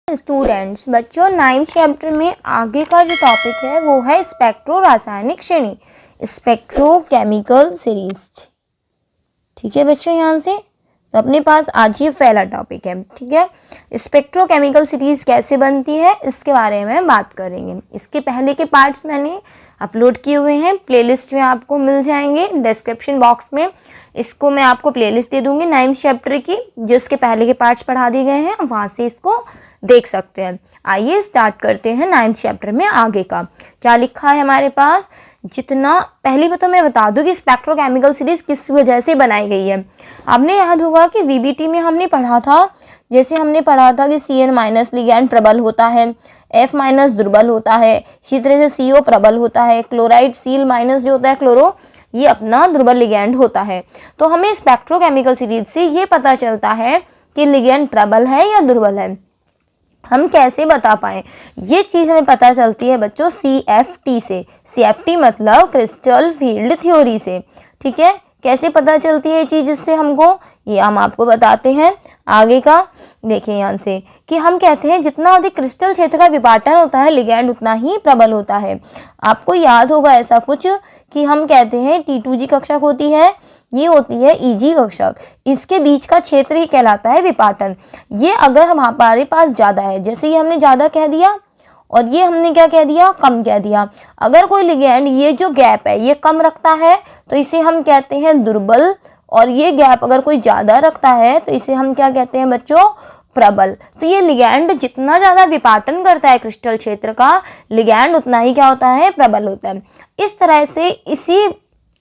Students बच्चों 9th chapter में आगे का जो टॉपिक है वो है स्पेक्ट्रो रासायनिक श्रेणी, स्पेक्ट्रोकेमिकल सीरीज। ठीक है बच्चों, यहाँ से तो अपने पास आज ये पहला टॉपिक है। ठीक है, स्पेक्ट्रोकेमिकल सीरीज कैसे बनती है इसके बारे में बात करेंगे। इसके पहले के पार्ट्स मैंने अपलोड किए हुए हैं, प्लेलिस्ट में आपको मिल जाएंगे डिस्क्रिप्शन बॉक्स में। इसको मैं आपको प्लेलिस्ट दे दूंगी 9th चैप्टर की, जिसके पहले के पार्ट्स पढ़ा दिए गए हैं, वहाँ से इसको देख सकते हैं। आइए स्टार्ट करते हैं 9th चैप्टर में आगे का क्या लिखा है हमारे पास। जितना पहली बात तो मैं बता दूं कि स्पेक्ट्रोकेमिकल सीरीज किस वजह से बनाई गई है। आपने याद होगा कि वीबीटी में हमने पढ़ा था, जैसे हमने पढ़ा था कि CN- लिगैंड प्रबल होता है, F- दुर्बल होता है, इसी तरह से CO प्रबल होता है, क्लोराइड Cl- जो होता है क्लोरो, ये अपना दुर्बल लिगैंड होता है। तो हमें स्पेक्ट्रोकेमिकल सीरीज से ये पता चलता है कि लिगैंड प्रबल है या दुर्बल है। हम कैसे बता पाएँ, ये चीज़ हमें पता चलती है बच्चों CFT से। CFT मतलब क्रिस्टल फील्ड थ्योरी से। ठीक है, कैसे पता चलती है ये चीज़ इससे हमको, ये हम आपको बताते हैं आगे का। देखिए यहाँ से कि हम कहते हैं जितना अधिक क्रिस्टल क्षेत्र का विपाटन होता है लिगैंड उतना ही प्रबल होता है। आपको याद होगा ऐसा कुछ कि हम कहते हैं T2G कक्षक होती है, ये होती है EG कक्षक, इसके बीच का क्षेत्र ही कहलाता है विपाटन। ये अगर हमारे पास ज़्यादा है, जैसे ये हमने ज़्यादा कह दिया और ये हमने क्या कह दिया, कम कह दिया। अगर कोई लिगैंड ये जो गैप है ये कम रखता है तो इसे हम कहते हैं दुर्बल, और ये गैप अगर कोई ज़्यादा रखता है तो इसे हम क्या कहते हैं बच्चों, प्रबल। तो ये लिगैंड जितना ज़्यादा विपाटन करता है क्रिस्टल क्षेत्र का, लिगैंड उतना ही क्या होता है, प्रबल होता है। इस तरह से इसी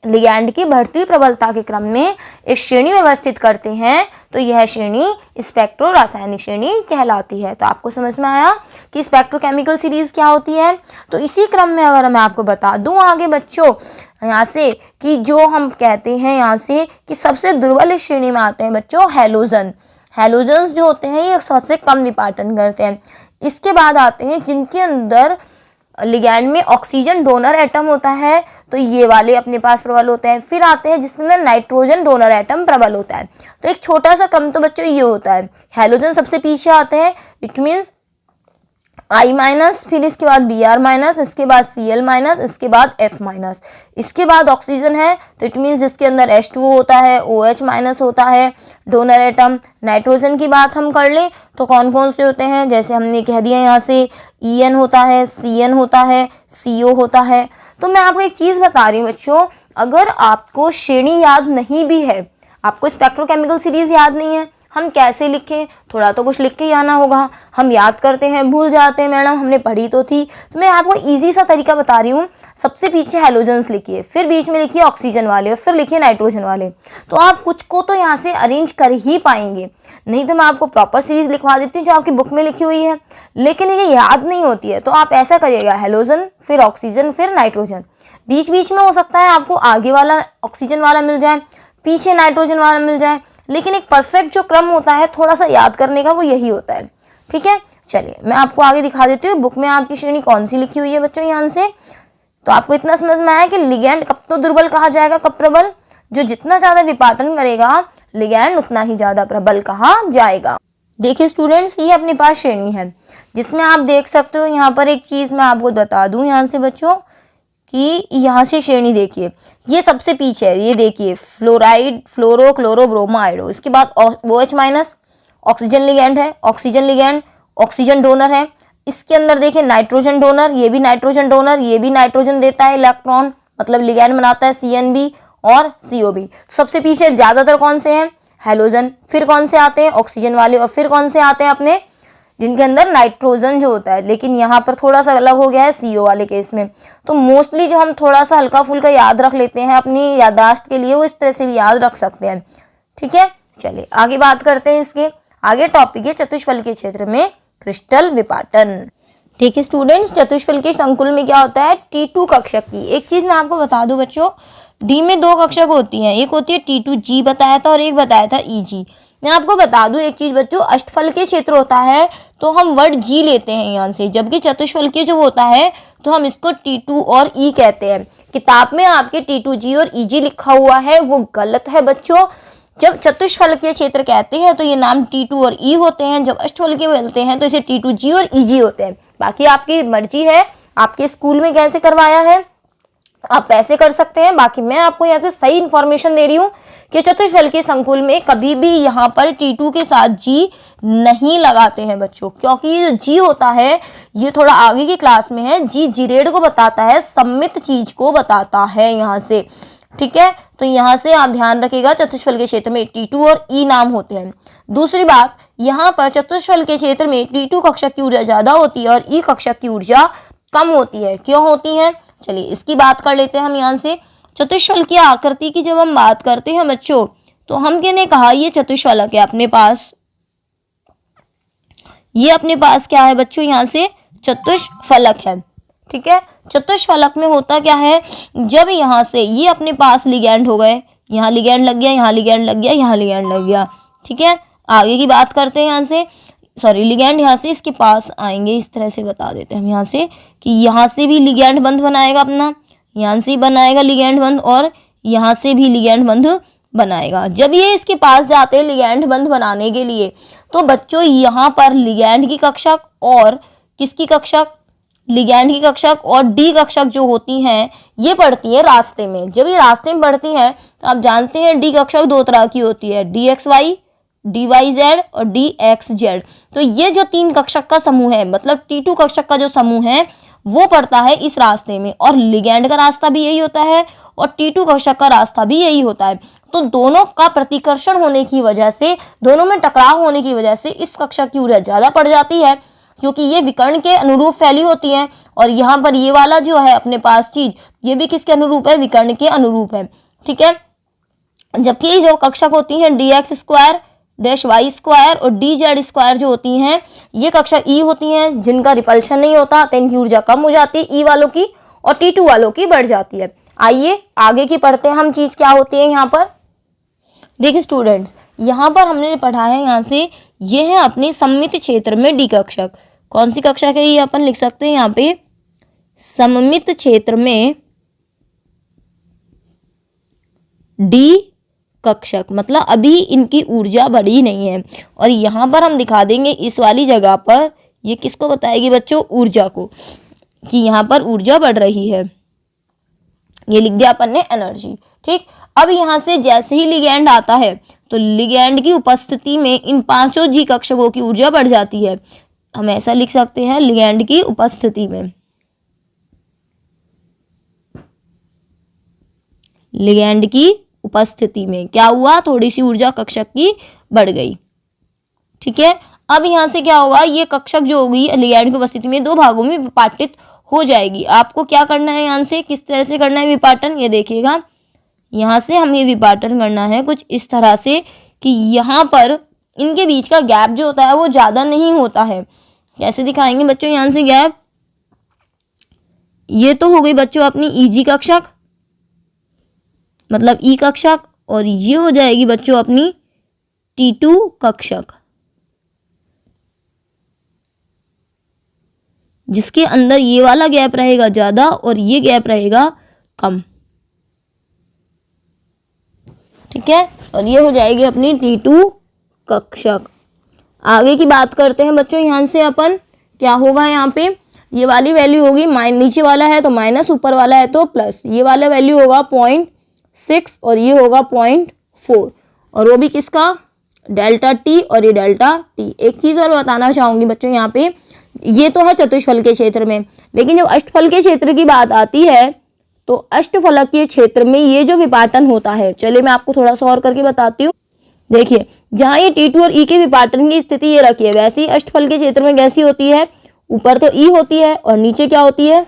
लिगैंड की बढ़ती प्रबलता के क्रम में एक श्रेणी व्यवस्थित करते हैं, तो यह श्रेणी स्पेक्ट्रो रासायनिक श्रेणी कहलाती है। तो आपको समझ में आया कि स्पेक्ट्रोकेमिकल सीरीज क्या होती है। तो इसी क्रम में अगर मैं आपको बता दूं आगे बच्चों यहाँ से कि जो हम कहते हैं यहाँ से कि सबसे दुर्बल इस श्रेणी में आते हैं बच्चों हैलोजन। हैलोजन्स जो होते हैं ये सबसे कम विपाटन करते हैं। इसके बाद आते हैं जिनके अंदर लिगैंड में ऑक्सीजन डोनर एटम होता है, तो ये वाले अपने पास प्रबल होते हैं। फिर आते हैं जिसके अंदर नाइट्रोजन डोनर एटम प्रबल होता है। तो एक छोटा सा क्रम तो बच्चों ये होता है, हैलोजन सबसे पीछे आते हैं, इट मीन्स I-, फिर इसके बाद Br-, इसके बाद Cl-, इसके बाद F-, इसके बाद ऑक्सीजन है तो इट मीन्स जिसके अंदर H2O होता है, OH- होता है डोनर एटम। नाइट्रोजन की बात हम कर लें तो कौन कौन से होते हैं, जैसे हमने कह दिया यहाँ से En होता है, Cn होता है, CO होता है। तो मैं आपको एक चीज़ बता रही हूँ बच्चों, अगर आपको श्रेणी याद नहीं भी है, आपको स्पेक्ट्रोकेमिकल सीरीज याद नहीं है, हम कैसे लिखें, थोड़ा तो कुछ लिख के ही आना होगा। हम याद करते हैं भूल जाते हैं, मैडम हमने पढ़ी तो थी। तो मैं आपको इजी सा तरीका बता रही हूँ। सबसे पीछे हैलोजन्स लिखिए, फिर बीच में लिखिए ऑक्सीजन वाले और फिर लिखिए नाइट्रोजन वाले। तो आप कुछ को तो यहाँ से अरेंज कर ही पाएंगे, नहीं तो मैं आपको प्रॉपर सीरीज लिखवा देती हूँ जो आपकी बुक में लिखी हुई है, लेकिन ये याद नहीं होती है। तो आप ऐसा करिएगा, हैलोजन फिर ऑक्सीजन फिर नाइट्रोजन। बीच बीच में हो सकता है आपको आगे वाला ऑक्सीजन वाला मिल जाए, पीछे नाइट्रोजन वाला मिल जाए, लेकिन एक परफेक्ट जो क्रम होता है थोड़ा सा याद करने का वो यही होता है। ठीक है, चलिए मैं आपको आगे दिखा देती हूँ बुक में आपकी श्रेणी कौन सी लिखी हुई है बच्चों यहाँ से। तो आपको इतना समझ में आया कि लिगैंड कब तो दुर्बल कहा जाएगा, कब प्रबल, जो जितना ज़्यादा विपाटन करेगा लिगैंड उतना ही ज़्यादा प्रबल कहा जाएगा। देखिए स्टूडेंट्स, ये अपने पास श्रेणी है जिसमें आप देख सकते हो। यहाँ पर एक चीज़ मैं आपको बता दूँ यहाँ से बच्चों कि यहाँ से श्रेणी देखिए, ये सबसे पीछे है, ये देखिए फ्लोराइड, फ्लोरो, क्लोरो, ब्रोमो, आयोडो। इसके बाद OH- ऑक्सीजन लिगैंड है, ऑक्सीजन लिगैंड, ऑक्सीजन डोनर है। इसके अंदर देखिए नाइट्रोजन डोनर, ये भी नाइट्रोजन डोनर, ये भी नाइट्रोजन देता है इलेक्ट्रॉन, मतलब लिगैंड बनाता है CNB और CO भी। सबसे पीछे ज़्यादातर कौन से हैं, हैलोजन। फिर कौन से आते हैं, ऑक्सीजन वाले, और फिर कौन से आते हैं अपने जिनके अंदर नाइट्रोजन जो होता है। लेकिन यहाँ पर थोड़ा सा अलग हो गया है CO वाले केस में। तो मोस्टली जो हम थोड़ा सा हल्का फुल्का याद रख लेते हैं अपनी याददाश्त के लिए, वो इस तरह से भी याद रख सकते हैं। ठीक है, चलिए आगे बात करते हैं। इसके आगे टॉपिक है चतुष्फलकीय क्षेत्र में क्रिस्टल विपाटन। ठीक है स्टूडेंट्स, चतुष्फलकीय संकुल में क्या होता है, T2 कक्षक की। एक चीज़ मैं आपको बता दूं बच्चों, D में 2 कक्षक होती हैं, एक होती है T2G बताया था और एक बताया था EG। मैं आपको बता दूं एक चीज़ बच्चों, अष्टफलकीय क्षेत्र होता है तो हम वर्ड G लेते हैं यहाँ से, जबकि चतुष्फलकीय जो होता है तो हम इसको T2 और E कहते हैं। किताब में आपके T2G और EG लिखा हुआ है वो गलत है बच्चों। जब चतुष्फलकीय क्षेत्र कहते हैं तो ये नाम T2 और E होते हैं, जब अष्टफलकीय बोलते हैं तो इसे T2G और EG होते हैं। बाकी आपकी मर्जी है, आपके स्कूल में कैसे करवाया है आप वैसे कर सकते हैं। बाकी मैं आपको यहाँ से सही इंफॉर्मेशन दे रही हूँ कि चतुष्फलकीय संकुल में कभी भी यहाँ पर T2 के साथ G नहीं लगाते हैं बच्चों, क्योंकि ये जो G होता है ये थोड़ा आगे की क्लास में है। G जीरेड को बताता है, सम्मित चीज को बताता है यहाँ से, ठीक है। तो यहाँ से आप ध्यान रखिएगा, चतुष्फलकीय क्षेत्र में T2 और E नाम होते हैं। दूसरी बात, यहाँ पर चतुष्फलकीय क्षेत्र में T2 कक्षक की ऊर्जा ज्यादा होती है और E कक्षक की ऊर्जा कम होती है। क्यों होती है, चलिए इसकी बात कर लेते हैं हम यहाँ से। चतुष्फलकीय आकृति की जब हम बात करते हैं बच्चों, तो हम कहने कहा ये चतुष्फलक है अपने पास, ये अपने पास क्या है बच्चों, यहाँ से चतुष्फलक है, ठीक है। चतुष्फलक में होता क्या है, जब यहाँ से ये अपने पास लिगैंड हो गए, यहाँ लिगैंड लग गया, यहाँ लिगैंड लग गया, यहाँ लिगैंड लग गया, ठीक है। आगे की बात करते हैं यहाँ से, सॉरी लिगैंड यहाँ से इसके पास आएंगे, इस तरह से बता देते हैं हम यहाँ से कि यहाँ से भी लिगैंड बंध बनाएगा अपना, यहाँ से बनाएगा लिगैंड बंध और यहाँ से भी लिगैंड बंध बनाएगा। जब ये इसके पास जाते हैं लिगैंड बंध बनाने के लिए, तो बच्चों यहाँ पर लिगैंड की कक्षक और किसकी कक्षक, लिगैंड की कक्षक और डी कक्षक जो होती हैं ये पड़ती है रास्ते में। जब ये रास्ते में पड़ती हैं तो आप जानते हैं डी कक्षक दो तरह की होती है, DXY, DYZ और DXZ। तो ये जो तीन कक्षक का समूह है, मतलब T2 कक्षक का जो समूह है वो पड़ता है इस रास्ते में, और लिगैंड का रास्ता भी यही होता है और T2 कक्षक का रास्ता भी यही होता है। तो दोनों का प्रतिकर्षण होने की वजह से, दोनों में टकराव होने की वजह से इस कक्षक की ऊर्जा ज्यादा पड़ जाती है, क्योंकि ये विकर्ण के अनुरूप फैली होती हैं। और यहाँ पर ये वाला जो है अपने पास चीज, ये भी किसके अनुरूप है, विकर्ण के अनुरूप है, ठीक है। जबकि जो कक्षक होती हैं DX² -Y स्क्वायर और DZ स्क्वायर जो होती हैं ये कक्षक E होती हैं, जिनका रिपल्शन नहीं होता, तो इनकी ऊर्जा कम हो जाती है E वालों की और T2 वालों की बढ़ जाती है। आइए आगे की पढ़ते हैं हम, चीज क्या होती है यहाँ पर। देखिए स्टूडेंट्स, यहाँ पर हमने पढ़ा है यहाँ से, ये है अपने सममित क्षेत्र में डी कक्षक। कौन सी कक्षक है ये अपन लिख सकते हैं यहाँ पे, सममित क्षेत्र में डी कक्षक, मतलब अभी इनकी ऊर्जा बढ़ी नहीं है। और यहाँ पर हम दिखा देंगे इस वाली जगह पर, ये किसको बताएगी बच्चों, ऊर्जा को, कि यहाँ पर ऊर्जा बढ़ रही है। ये लिख दिया अपन ने एनर्जी, ठीक। अब यहाँ से जैसे ही लिगैंड आता है तो लिगैंड की उपस्थिति में इन पांचों जी कक्षकों की ऊर्जा बढ़ जाती है। हम ऐसा लिख सकते हैं, लिगैंड की उपस्थिति में, लिगैंड की उपस्थिति में क्या हुआ, थोड़ी सी ऊर्जा कक्षक की बढ़ गई, ठीक है। अब यहाँ से क्या होगा, ये कक्षक जो होगी लिगैंड की उपस्थिति में दो भागों में विपाटित हो जाएगी। आपको क्या करना है, यहाँ से किस तरह से करना है विपाटन, ये देखिएगा। यहाँ से हमें विपाटन करना है कुछ इस तरह से कि यहाँ पर इनके बीच का गैप जो होता है वो ज़्यादा नहीं होता है। कैसे दिखाएंगे बच्चों, यहाँ से गैप, ये तो हो गई बच्चों अपनी EG कक्षक, मतलब E कक्षक, और ये हो जाएगी बच्चों अपनी T2 कक्षक, जिसके अंदर ये वाला गैप रहेगा ज़्यादा और ये गैप रहेगा कम, ठीक है। और ये हो जाएगी अपनी T2 कक्षक। आगे की बात करते हैं बच्चों, यहाँ से अपन क्या होगा, यहाँ पे ये वाली वैल्यू होगी, नीचे वाला है तो माइनस, ऊपर वाला है तो प्लस। ये वाला वैल्यू होगा 0.6 और ये होगा 0.4, और वो भी किसका, डेल्टा T और ये डेल्टा T। एक चीज़ और बताना चाहूँगी बच्चों, यहाँ पे ये तो है चतुष्फलकीय क्षेत्र में, लेकिन जब अष्टफलकीय क्षेत्र की बात आती है तो अष्टफलकीय क्षेत्र में ये जो विपाटन होता है, चलिए मैं आपको थोड़ा सा और करके बताती हूँ। देखिए, जहाँ ये T2 और E के विपाटन की स्थिति ये रखी है, वैसे ही अष्टफलकीय क्षेत्र में कैसी होती है, ऊपर तो E होती है और नीचे क्या होती है,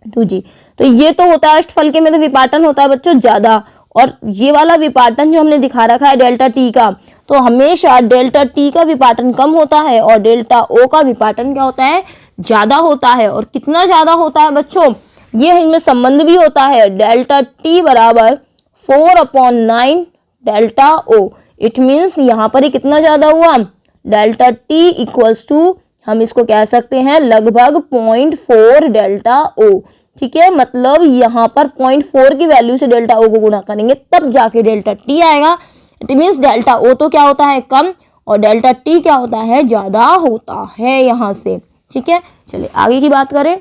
2G। तो ये तो होता है अष्टफलकीय में तो विपाटन होता है बच्चों ज़्यादा, और ये वाला विपाटन जो हमने दिखा रखा है डेल्टा T का, तो हमेशा डेल्टा T का विपाटन कम होता है और डेल्टा O का विपाटन क्या होता है, ज़्यादा होता है। और कितना ज़्यादा होता है बच्चों, ये इनमें संबंध भी होता है, डेल्टा T बराबर 4/9 डेल्टा O। इट मीन्स यहाँ पर ही कितना ज़्यादा हुआ, डेल्टा T इक्वल्स टू, हम इसको कह सकते हैं लगभग 0.4 डेल्टा O, ठीक है। मतलब यहाँ पर 0.4 की वैल्यू से डेल्टा O को गुणा करेंगे तब जाके डेल्टा T आएगा। इट मीन्स डेल्टा ओ तो क्या होता है, कम, और डेल्टा टी क्या होता है, ज़्यादा होता है यहाँ से। ठीक है, चलिए आगे की बात करें।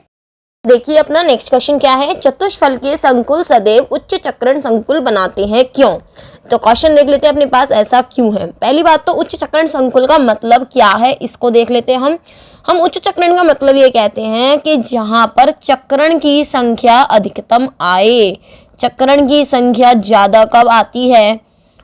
देखिए अपना नेक्स्ट क्वेश्चन क्या है, चतुष्फलकीय संकुल सदैव उच्च चक्रण संकुल बनाते हैं, क्यों? तो क्वेश्चन देख लेते हैं अपने पास, ऐसा क्यों है। पहली बात तो उच्च चक्रण संकुल का मतलब क्या है, इसको देख लेते हैं हम उच्च चक्रण का मतलब ये कहते हैं कि जहां पर चक्रण की संख्या अधिकतम आए। चक्रण की संख्या ज़्यादा कब आती है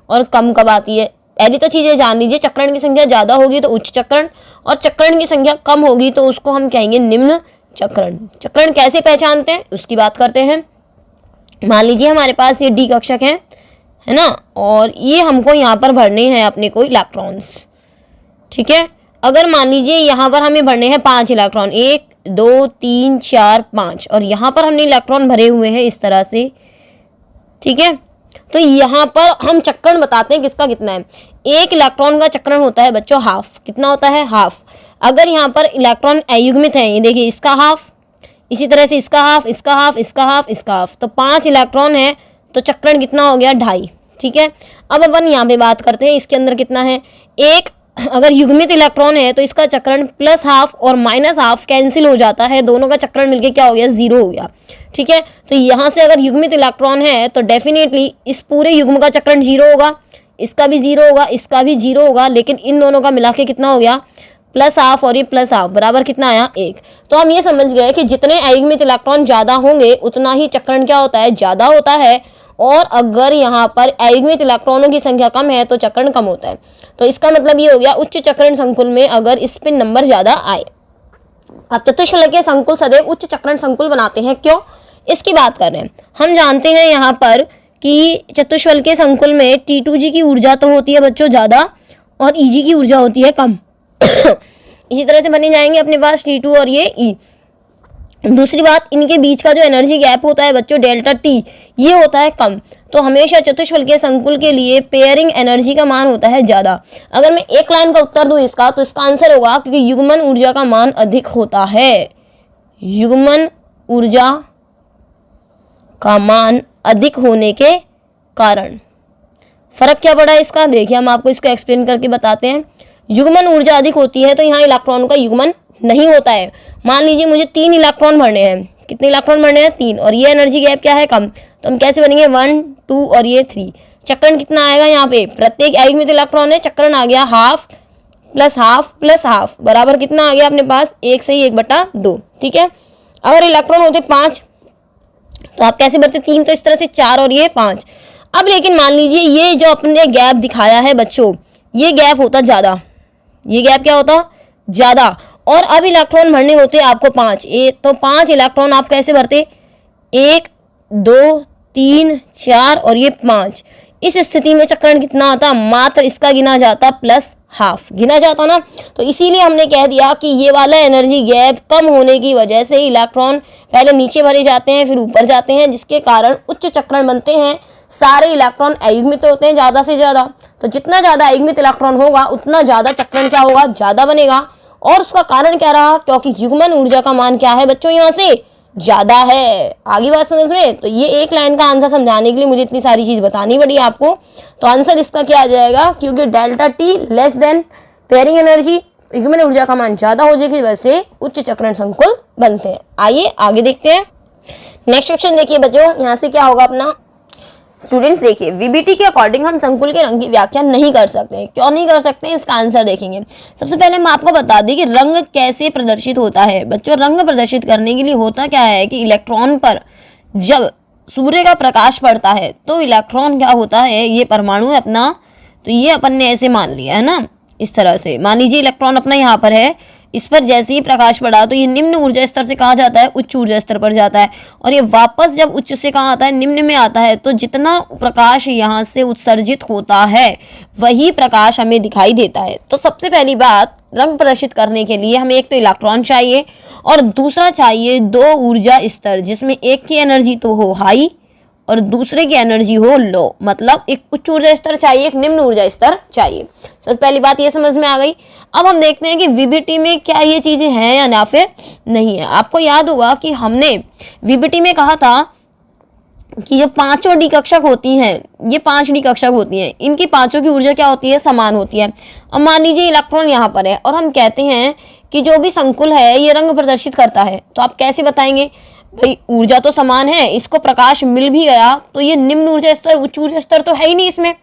और कम कब आती है, पहली तो चीज़ें जान लीजिए। चक्रण की संख्या ज़्यादा होगी तो उच्च चक्रण, और चक्रण की संख्या कम होगी तो उसको हम कहेंगे निम्न चक्रण। चक्रण कैसे पहचानते हैं उसकी बात करते हैं। मान लीजिए हमारे पास ये डी कक्षक है ना, और ये हमको यहाँ पर भरने हैं अपने को इलेक्ट्रॉन्स। ठीक है, अगर मान लीजिए यहाँ पर हमें भरने हैं 5 इलेक्ट्रॉन, 1 2 3 4 5, और यहाँ पर हमने इलेक्ट्रॉन भरे हुए हैं इस तरह से। ठीक है, तो यहाँ पर हम चक्रण बताते हैं किसका कितना है। एक इलेक्ट्रॉन का चक्रण होता है बच्चों हाफ, कितना होता है, हाफ। अगर यहाँ पर इलेक्ट्रॉन अयुग्मित है, ये देखिए इसका हाफ, इसी तरह से इसका हाफ, इसका हाफ, इसका हाफ, इसका हाफ, तो 5 इलेक्ट्रॉन है तो चक्रण कितना हो गया, 2.5। ठीक है, अब अपन यहाँ पे बात करते हैं इसके अंदर कितना है। एक अगर युग्मित इलेक्ट्रॉन है तो इसका चक्रण प्लस हाफ और माइनस हाफ कैंसिल हो जाता है, दोनों का चक्रण मिलके क्या हो गया, 0 हो गया। ठीक है, तो यहाँ से अगर युग्मित इलेक्ट्रॉन है तो डेफिनेटली इस पूरे युग्म का चक्रण 0 होगा, इसका भी 0 होगा, इसका भी 0 होगा, लेकिन इन दोनों का मिला के कितना हो गया, प्लस हाफ और ये प्लस हाफ बराबर कितना आया, 1। तो हम ये समझ गए कि जितने अयुग्मित इलेक्ट्रॉन ज़्यादा होंगे उतना ही चक्रण क्या होता है, ज़्यादा होता है, और अगर यहाँ पर अयुग्मित इलेक्ट्रॉनों की संख्या कम है तो चक्रण कम होता है। तो इसका मतलब ये हो गया उच्च चक्रण संकुल में अगर इस पे नंबर ज़्यादा आए। अब चतुष्फलकीय संकुल सदैव उच्च चक्रण संकुल बनाते हैं, क्यों, इसकी बात कर रहे हैं। हम जानते हैं यहाँ पर कि चतुष्फलकीय संकुल में T2G की ऊर्जा तो होती है बच्चों ज़्यादा और Eg की ऊर्जा होती है कम। इसी तरह से बने जाएंगे अपने पास T2 और ये E। दूसरी बात, इनके बीच का जो एनर्जी गैप होता है बच्चों डेल्टा टी, ये होता है कम। तो हमेशा चतुष्फलकीय संकुल के लिए पेयरिंग एनर्जी का मान होता है ज़्यादा। अगर मैं एक लाइन का उत्तर दूं इसका तो इसका आंसर होगा क्योंकि युग्मन ऊर्जा का मान अधिक होता है। युग्मन ऊर्जा का मान अधिक होने के कारण फर्क क्या पड़ा इसका, देखिए हम आपको इसको एक्सप्लेन करके बताते हैं। युग्मन ऊर्जा अधिक होती है तो यहाँ इलेक्ट्रॉन का युग्मन नहीं होता है। मान लीजिए मुझे 3 इलेक्ट्रॉन भरने हैं, कितने इलेक्ट्रॉन भरने हैं, 3, और ये एनर्जी गैप क्या है, कम। तो हम कैसे बनेंगे, 1 2 और ये 3। चक्रण कितना आएगा यहाँ पे, प्रत्येक अयुग्मित इलेक्ट्रॉन है, चक्रण आ गया half plus half plus half बराबर कितना आ गया अपने पास, 1 से 1/2। ठीक है, अगर इलेक्ट्रॉन होते 5 तो आप कैसे भरते, 3, तो इस तरह से 4 और ये 5। अब लेकिन मान लीजिए ये जो अपने गैप दिखाया है बच्चों, ये गैप होता ज़्यादा, ये गैप क्या होता ज़्यादा, और अब इलेक्ट्रॉन भरने होते आपको 5, तो 5 इलेक्ट्रॉन आप कैसे भरते, 1 2 3 4 और ये 5। इस स्थिति में चक्रण कितना आता, मात्र इसका गिना जाता प्लस हाफ गिना जाता ना। तो इसीलिए हमने कह दिया कि ये वाला एनर्जी गैप कम होने की वजह से इलेक्ट्रॉन पहले नीचे भरे जाते हैं फिर ऊपर जाते हैं, जिसके कारण उच्च चक्रण बनते हैं। सारे इलेक्ट्रॉन अयुग्मित होते हैं ज़्यादा से ज़्यादा, तो जितना ज़्यादा अयुग्मित इलेक्ट्रॉन होगा उतना ज़्यादा चक्रण क्या होगा, ज़्यादा बनेगा। और उसका कारण क्या रहा, क्योंकि युग्मन ऊर्जा का मान क्या है बच्चों, यहाँ से ज़्यादा है। आगे बात समझ में, तो ये एक लाइन का आंसर समझाने के लिए मुझे इतनी सारी चीज़ बतानी पड़ी आपको। तो आंसर इसका क्या आ जाएगा, क्योंकि delta T less than pairing energy, युग्मन ऊर्जा का मान ज़्यादा हो जाने की वजह से उच्च चक्रण संकुल बनते हैं। आइए आगे देखते हैं। नेक्स्ट क्वेश्चन देखिए बच्चों, यहाँ से क्या होगा अपना, स्टूडेंट्स देखिए वीबीटी के अकॉर्डिंग हम संकुल के रंग की व्याख्या नहीं कर सकते। क्यों नहीं कर सकते, इसका आंसर देखेंगे। सबसे पहले मैं आपको बता दें कि रंग कैसे प्रदर्शित होता है। बच्चों रंग प्रदर्शित करने के लिए होता क्या है कि इलेक्ट्रॉन पर जब सूर्य का प्रकाश पड़ता है तो इलेक्ट्रॉन क्या होता है, ये परमाणु है अपना, तो ये अपन ने ऐसे मान लिया है ना, इस तरह से मान लीजिए इलेक्ट्रॉन अपना यहाँ पर है, इस पर जैसे ही प्रकाश पड़ा तो ये निम्न ऊर्जा स्तर से कहाँ जाता है, उच्च ऊर्जा स्तर पर जाता है, और ये वापस जब उच्च से कहाँ आता है, निम्न में आता है। तो जितना प्रकाश यहाँ से उत्सर्जित होता है वही प्रकाश हमें दिखाई देता है। तो सबसे पहली बात, रंग प्रदर्शित करने के लिए हमें एक तो इलेक्ट्रॉन चाहिए और दूसरा चाहिए 2 ऊर्जा स्तर, जिसमें एक की एनर्जी तो हो हाई और दूसरे की एनर्जी हो लो, मतलब एक उच्च ऊर्जा स्तर चाहिए, एक निम्न ऊर्जा स्तर चाहिए। सबसे पहली बात ये समझ में आ गई। अब हम देखते हैं कि वीबीटी में क्या ये चीज़ें हैं या ना फिर नहीं है। आपको याद होगा कि हमने वीबीटी में कहा था कि जो पांचों डी कक्षक होती हैं, ये 5 डी कक्षक होती हैं, इनकी पांचों की ऊर्जा क्या होती है, समान होती है। अब मान लीजिए इलेक्ट्रॉन यहाँ पर है और हम कहते हैं कि जो भी संकुल है ये रंग प्रदर्शित करता है, तो आप कैसे बताएंगे? भाई ऊर्जा तो समान है, इसको प्रकाश मिल भी गया तो ये निम्न ऊर्जा स्तर उच्च ऊर्जा स्तर तो है ही नहीं इसमें।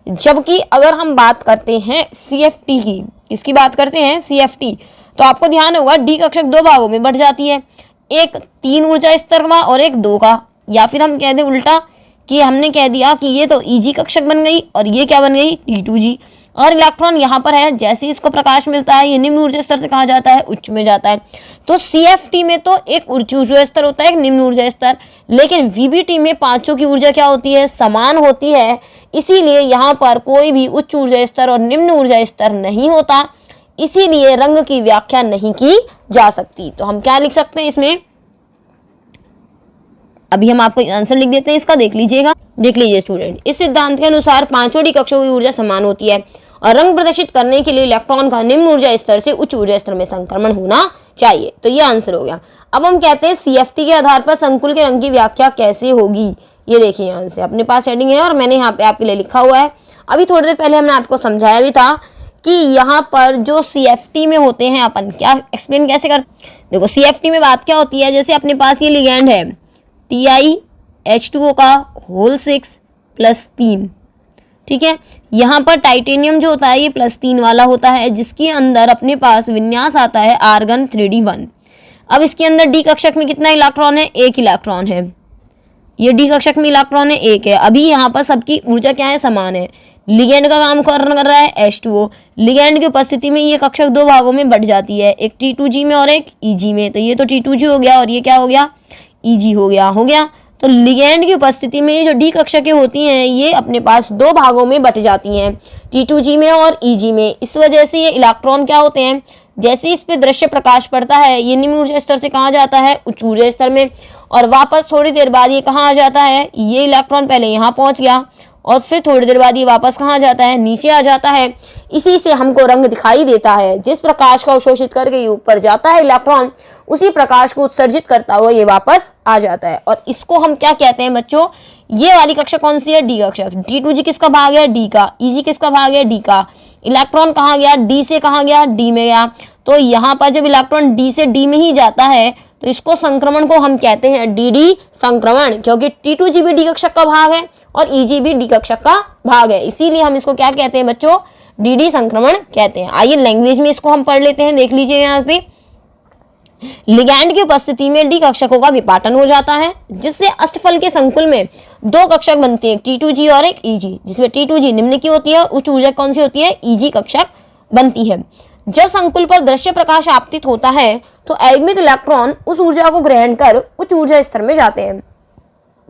जबकि अगर हम बात करते हैं CFT की, किसकी बात करते हैं, CFT, तो आपको ध्यान होगा डी कक्षक 2 भागों में बढ़ जाती है, एक 3 ऊर्जा स्तर का और एक 2 का। या फिर हम कह दें उल्टा कि हमने कह दिया कि ये तो EG कक्षक बन गई और ये क्या बन गई, T2G। और इलेक्ट्रॉन यहाँ पर है, जैसे इसको प्रकाश मिलता है ये निम्न ऊर्जा स्तर से कहाँ जाता है, उच्च में जाता है। तो CFT में तो एक उच्च ऊर्जा स्तर होता है, एक निम्न ऊर्जा स्तर, लेकिन VBT में पांचों की ऊर्जा क्या होती है, समान होती है। इसीलिए यहाँ पर कोई भी उच्च ऊर्जा स्तर और निम्न ऊर्जा स्तर नहीं होता, इसीलिए रंग की व्याख्या नहीं की जा सकती। तो हम क्या लिख सकते हैं इसमें, अभी हम आपको आंसर लिख देते हैं इसका, देख लीजिएगा। देख लीजिए स्टूडेंट, इस सिद्धांत के अनुसार पांचों डी कक्षों की ऊर्जा समान होती है और रंग प्रदर्शित करने के लिए इलेक्ट्रॉन का निम्न ऊर्जा स्तर से उच्च ऊर्जा स्तर में संक्रमण होना चाहिए। तो ये आंसर हो गया। अब हम कहते हैं CFT के आधार पर संकुल के रंग की व्याख्या कैसे होगी। ये देखिए यहाँ से अपने पास हेडिंग है और मैंने यहाँ पे आपके लिए लिखा हुआ है। अभी थोड़ी देर पहले हमने आपको समझाया भी था कि यहाँ पर जो CFT में होते हैं अपन क्या एक्सप्लेन कैसे करते। देखो CFT में बात क्या होती है, जैसे अपने पास ये लिगैंड है TiH2O का होल 6 + 3, ठीक है। यहाँ पर टाइटेनियम जो होता है ये +3 वाला होता है, जिसके अंदर अपने पास विन्यास आता है आर्गन 3D1। अब इसके अंदर डी कक्षक में कितना इलेक्ट्रॉन है, 1 इलेक्ट्रॉन है। ये डी कक्षक में इलेक्ट्रॉन है 1 है। अभी यहाँ पर सबकी ऊर्जा क्या है, समान है। लिगैंड का काम कर रहा है H2O। लिगैंड की उपस्थिति में ये कक्षक 2 भागों में बढ़ जाती है, एक T2G में और एक EG में। तो ये तो T2G हो गया और ये क्या हो गया, EG हो गया। तो लिगैंड की उपस्थिति में ये जो डी कक्षकें होती हैं ये अपने पास 2 भागों में बट जाती हैं, T2G में और EG में। इस वजह से ये इलेक्ट्रॉन क्या होते हैं, जैसे इस पे दृश्य प्रकाश पड़ता है ये निम्न ऊर्जा स्तर से कहाँ जाता है, उच्च ऊर्जा स्तर में, और वापस थोड़ी देर बाद ये कहाँ आ जाता है, ये इलेक्ट्रॉन पहले यहाँ पहुँच गया और फिर थोड़ी देर बाद ये वापस कहाँ जाता है, नीचे आ जाता है। इसी से हमको रंग दिखाई देता है। जिस प्रकाश का अवशोषित करके ये ऊपर जाता है इलेक्ट्रॉन, उसी प्रकाश को उत्सर्जित करता हुआ ये वापस आ जाता है। और इसको हम क्या कहते हैं बच्चों, ये वाली कक्षा कौन सी है, डी कक्षा। T2G किसका भाग है, डी का। EG किसका भाग है, डी का। इलेक्ट्रॉन कहाँ गया, डी से कहाँ गया, डी में गया। तो यहाँ पर जब इलेक्ट्रॉन डी से डी में ही जाता है तो इसको संक्रमण को हम कहते हैं DD संक्रमण, क्योंकि T2G भी डी कक्षक का भाग है और EG भी डी कक्षक का भाग है, इसीलिए हम इसको क्या कहते हैं बच्चों, DD संक्रमण कहते हैं। आइए लैंग्वेज में इसको हम पढ़ लेते हैं, देख लीजिए यहाँ पे। लिगैंड की उपस्थिति में डी कक्षकों का विपाटन हो जाता है, जिससे अष्टफल के संकुल में 2 कक्षक बनते हैं, T2G और एक EG, जिसमें T2G निम्न की होती है, उच्च ऊर्जा कौन सी होती है, EG कक्षक बनती है। जब संकुल पर दृश्य प्रकाश आपतित होता है तो अयुग्मित इलेक्ट्रॉन उस ऊर्जा को ग्रहण कर उच्च ऊर्जा स्तर में जाते हैं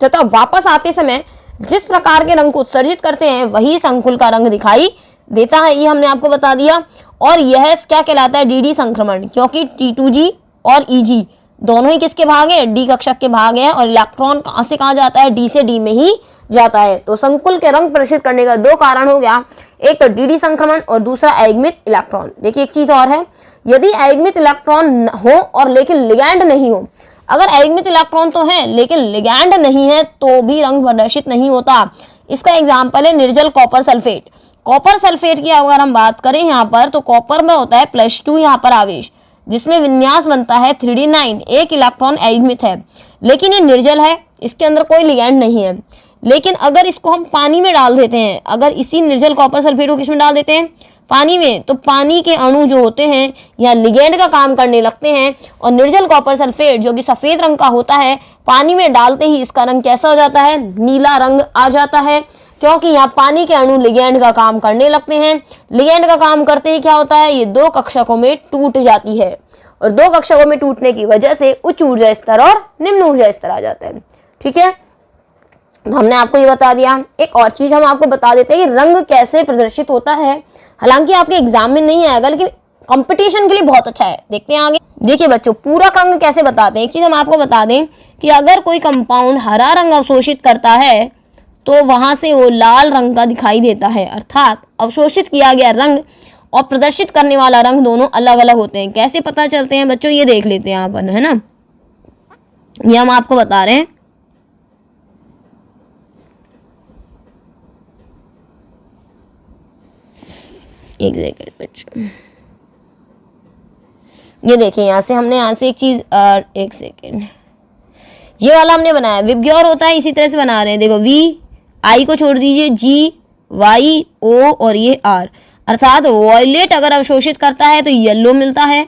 तथा वापस आते समय जिस प्रकार के रंग को उत्सर्जित करते हैं वही संकुल का रंग दिखाई देता है। ये हमने आपको बता दिया। और यह क्या कहलाता है, DD संक्रमण, क्योंकि T2G और EG दोनों ही किसके भाग है, डी कक्षक के भाग है, और इलेक्ट्रॉन कहाँ से कहाँ जाता है, डी से डी में ही जाता है। तो संकुल के रंग प्रदर्शित करने का 2 कारण हो गया, एक तो DD संक्रमण और दूसरा अयुग्मित इलेक्ट्रॉन। देखिए एक चीज और है, यदि अयुग्मित इलेक्ट्रॉन हो और लेकिन लिगैंड नहीं हो, अगर अयुग्मित इलेक्ट्रॉन तो है लेकिन लिगैंड नहीं है तो भी रंग प्रदर्शित नहीं होता। इसका एग्जाम्पल है निर्जल कॉपर सल्फेट। कॉपर सल्फेट की अगर हम बात करें यहाँ पर, तो कॉपर में होता है +2 यहाँ पर आवेश, जिसमें विन्यास बनता है 3D9, एक इलेक्ट्रॉन अयुग्मित है, लेकिन ये निर्जल है, इसके अंदर कोई लिगैंड नहीं है। लेकिन अगर इसको हम पानी में डाल देते हैं, अगर इसी निर्जल कॉपर सल्फेट को किसमें डाल देते हैं, पानी में, तो पानी के अणु जो होते हैं यहाँ लिगैंड का काम करने लगते हैं, और निर्जल कॉपर सल्फेट जो कि सफेद रंग का होता है, पानी में डालते ही इसका रंग कैसा हो जाता है, नीला रंग आ जाता है, क्योंकि यहाँ पानी के अणु लिगैंड का काम करने लगते हैं। लिगैंड का काम करते ही क्या होता है, ये 2 कक्षकों में टूट जाती है, और 2 कक्षकों में टूटने की वजह से उच्च ऊर्जा स्तर और निम्न ऊर्जा स्तर आ जाता है। ठीक है, तो हमने आपको ये बता दिया। एक और चीज हम आपको बता देते हैं कि रंग कैसे प्रदर्शित होता है। हालांकि आपके एग्जाम में नहीं आएगा, लेकिन कंपटीशन के लिए बहुत अच्छा है। देखते हैं आगे। देखिए बच्चों, पूरा रंग कैसे बताते हैं। एक चीज हम आपको बता दें कि अगर कोई कंपाउंड हरा रंग अवशोषित करता है तो वहां से वो लाल रंग का दिखाई देता है, अर्थात अवशोषित किया गया रंग और प्रदर्शित करने वाला रंग दोनों अलग अलग होते हैं। कैसे पता चलते हैं बच्चों, ये देख लेते हैं यहाँ पर, है ना, ये हम आपको बता रहे हैं। एक सेकेंड बच्चों, ये देखिए यहाँ से हमने यहाँ से एक चीज, एक सेकेंड, ये वाला हमने बनाया, विबग्योर होता है इसी तरह से बना रहे हैं। देखो वी, आई को छोड़ दीजिए, जी, वाई, ओ और ये आर, अर्थात वॉयलेट अगर अवशोषित करता है तो येलो मिलता है,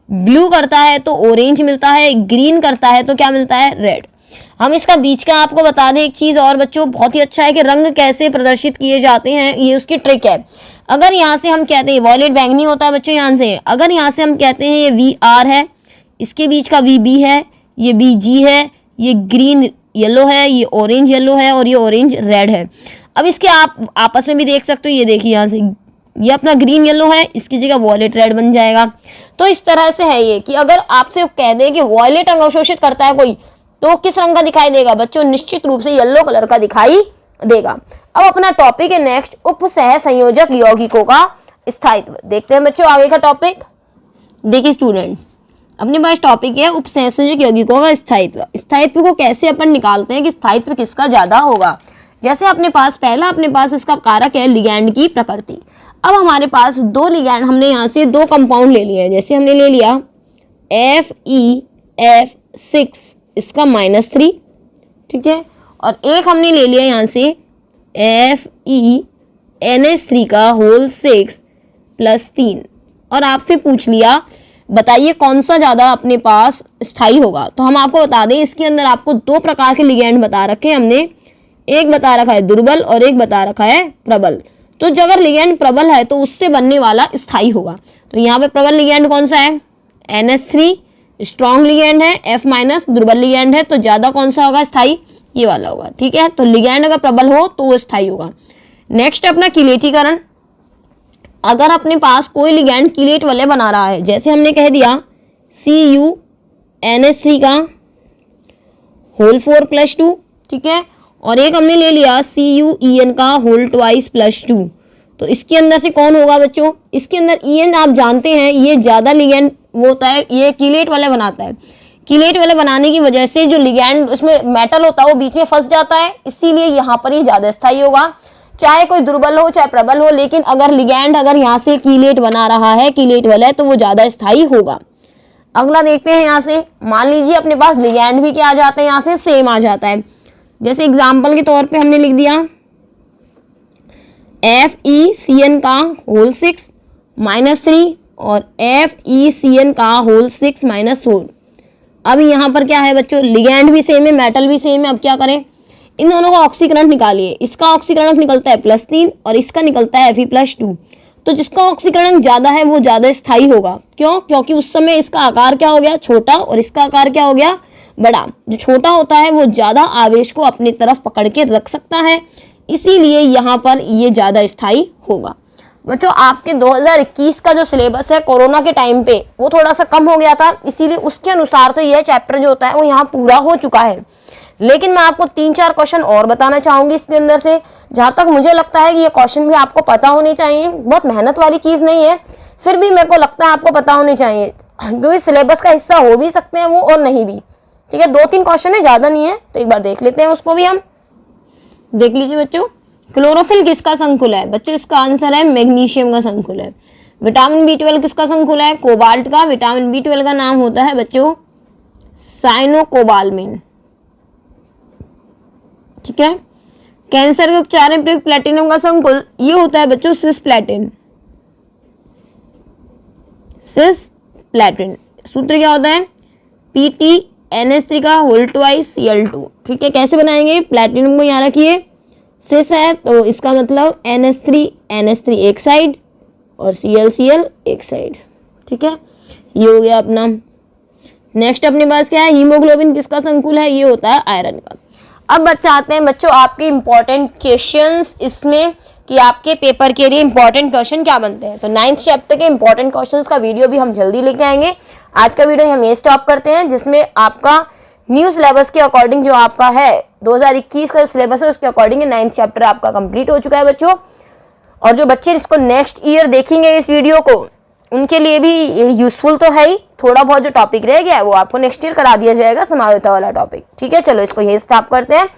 ब्लू करता है तो ऑरेंज मिलता है, ग्रीन करता है तो क्या मिलता है, रेड। हम इसका बीच का आपको बता दें एक चीज़ और बच्चों, बहुत ही अच्छा है कि रंग कैसे प्रदर्शित किए जाते हैं, ये उसकी ट्रिक है। अगर यहाँ से हम कहते हैं वॉयलेट बैंगनी होता है बच्चों, यहाँ से अगर यहाँ से हम कहते हैं ये वी आर है, इसके बीच का वी बी है, ये बी जी है, ये ग्रीन येलो है, ये ऑरेंज येलो है और ये ऑरेंज रेड है। अब इसके आप आपस में भी देख सकते हो, ये देखिए यहाँ से ये अपना ग्रीन येलो है, इसकी जगह वॉयलेट रेड बन जाएगा। तो इस तरह से है ये कि अगर आपसे कह दें कि वॉयलेट रंग अवशोषित करता है कोई, तो किस रंग का दिखाई देगा बच्चों, निश्चित रूप से येलो कलर का दिखाई देगा। अब अपना टॉपिक है नेक्स्ट, उपसह संयोजक यौगिकों का स्थायित्व। देखते हैं बच्चों आगे का टॉपिक। देखिए स्टूडेंट्स, अपने पास टॉपिक है उपसह संयोजक यौगिकों का स्थायित्व। स्थायित्व को कैसे अपन निकालते हैं कि स्थायित्व किसका ज्यादा होगा। जैसे अपने पास पहला अपने पास इसका कारक है लिगैंड की प्रकृति। अब हमारे पास दो लिगैंड, हमने यहाँ से दो कंपाउंड ले लिए हैं। जैसे हमने ले लिया FeF6 इसका -3, ठीक है, और एक हमने ले लिया यहाँ से FeNH3 का होल 6 + 3, और आपसे पूछ लिया बताइए कौन सा ज़्यादा अपने पास स्थायी होगा। तो हम आपको बता दें इसके अंदर आपको दो प्रकार के लिगैंड बता रखे हैं हमने, एक बता रखा है दुर्बल और एक बता रखा है प्रबल। तो जो अगर लिगैंड प्रबल है तो उससे बनने वाला स्थायी होगा। तो यहाँ पे प्रबल लिगैंड कौन सा है, NH3 स्ट्रॉन्ग लिगैंड है, F- दुर्बल लिगैंड है, तो ज़्यादा कौन सा होगा स्थायी, ये वाला होगा, ठीक है। तो लिगैंड अगर प्रबल हो तो वो स्थायी होगा। नेक्स्ट अपना किलेटीकरण। अगर अपने पास कोई लिगैंड किलेट वाले बना रहा है, जैसे हमने कह दिया CuNH3 का होल 4 + 2, ठीक है, और एक हमने ले लिया CuEn का होल 2 + 2, तो इसके अंदर से कौन होगा बच्चों, इसके अंदर EN आप जानते हैं ये ज़्यादा लिगैंड वो होता है, ये किलेट वाले बनाता है। किलेट वाले बनाने की वजह से जो लिगैंड उसमें मेटल होता है वो बीच में फंस जाता है, इसीलिए यहाँ पर ये ज़्यादा स्थायी होगा। चाहे कोई दुर्बल हो चाहे प्रबल हो, लेकिन अगर लिगैंड अगर यहाँ से कीलेट बना रहा है, कीलेट वाला है, तो वो ज़्यादा स्थायी होगा। अगला देखते हैं यहाँ से, मान लीजिए अपने पास लिगैंड भी क्या आ जाते हैं, यहाँ से सेम आ जाता है। जैसे एग्जाम्पल के तौर पे हमने लिख दिया FeCN का होल 6 - 3 और FeCN का होल 6 - 4। अब यहाँ पर क्या है बच्चों, लिगैंड भी सेम है, मेटल भी सेम है। अब क्या करें, इन दोनों का ऑक्सीकरण निकालिए। इसका ऑक्सीकरण निकलता है +3 और इसका निकलता है Fe+2। तो जिसका ऑक्सीकरण ज़्यादा है वो ज़्यादा स्थायी होगा। क्यों, क्योंकि उस समय इसका आकार क्या हो गया, छोटा, और इसका आकार क्या हो गया, बड़ा। जो छोटा होता है वो ज़्यादा आवेश को अपनी तरफ पकड़ के रख सकता है, इसीलिए यहाँ पर ये ज़्यादा स्थायी होगा। बच्चों आपके 2021 का जो सिलेबस है कोरोना के टाइम पे वो थोड़ा सा कम हो गया था, इसीलिए उसके अनुसार तो यह चैप्टर जो होता है वो यहाँ पूरा हो चुका है। लेकिन मैं आपको 3-4 क्वेश्चन और बताना चाहूँगी इसके अंदर से, जहाँ तक मुझे लगता है कि ये क्वेश्चन भी आपको पता होने चाहिए। बहुत मेहनत वाली चीज़ नहीं है, फिर भी मेरे को लगता है आपको पता होने चाहिए, क्योंकि सिलेबस का हिस्सा हो भी सकते हैं वो और नहीं भी, ठीक है। 2-3 क्वेश्चन है, ज़्यादा नहीं है, तो एक बार देख लेते हैं उसको भी हम। देख लीजिए बच्चों, क्लोरोफिल किसका संकुल है बच्चों, इसका आंसर है मैग्नीशियम का संकुल है। विटामिन B12 किसका संकुल है, कोबाल्ट का। विटामिन B12 का नाम होता है बच्चों साइनोकोबालमिन, ठीक है। कैंसर के उपचार में प्रयुक्त प्लेटिनम का संकुल ये होता है बच्चों सिस्प्लेटिन। सिस्प्लेटिन सूत्र क्या होता है, PtNH3 का होल 2 Cl2, ठीक है। कैसे बनाएंगे, प्लेटिनम को यहाँ रखिए, सिस है तो इसका मतलब NH3 एक साइड और Cl एक साइड, ठीक है। ये हो गया अपना। नेक्स्ट अपने पास क्या है, हीमोग्लोबिन किसका संकुल है, ये होता है आयरन का। अब बच्चे आते हैं बच्चों आपके इंपॉर्टेंट क्वेश्चंस इसमें, कि आपके पेपर के लिए इंपॉर्टेंट क्वेश्चन क्या बनते हैं। तो 9th चैप्टर के इंपॉर्टेंट क्वेश्चंस का वीडियो भी हम जल्दी लेके आएंगे। आज का वीडियो हम ये स्टॉप करते हैं, जिसमें आपका न्यू सिलेबस के अकॉर्डिंग जो आपका है 2021 का सिलेबस है उसके अकॉर्डिंग 9th चैप्टर आपका कंप्लीट हो चुका है बच्चों। और जो बच्चे इसको नेक्स्ट ईयर देखेंगे इस वीडियो को, उनके लिए भी यूजफुल तो है ही, थोड़ा बहुत जो टॉपिक रह गया है वो आपको नेक्स्ट ईयर करा दिया जाएगा, समावेता वाला टॉपिक, ठीक है। चलो इसको यही स्टॉप करते हैं।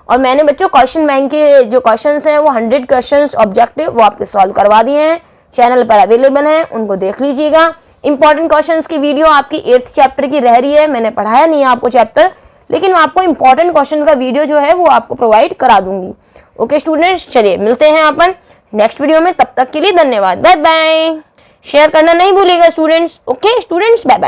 और मैंने बच्चों क्वेश्चन बैंक के जो क्वेश्चंस हैं वो 100 क्वेश्चंस ऑब्जेक्टिव वो आपके सॉल्व करवा दिए हैं। चैनल पर अवेलेबल हैं, उनको देख लीजिएगा। इंपॉर्टेंट क्वेश्चंस की वीडियो आपकी 8th चैप्टर की रह रही है। मैंने पढ़ाया नहीं है आपको चैप्टर, लेकिन आपको इंपॉर्टेंट क्वेश्चन का वीडियो जो है वो आपको प्रोवाइड करा दूंगी। ओके स्टूडेंट्स, चलिए मिलते हैं अपन नेक्स्ट वीडियो में। तब तक के लिए धन्यवाद, बाय बाय। शेयर करना नहीं भूलिएगा students. Okay students, bye bye.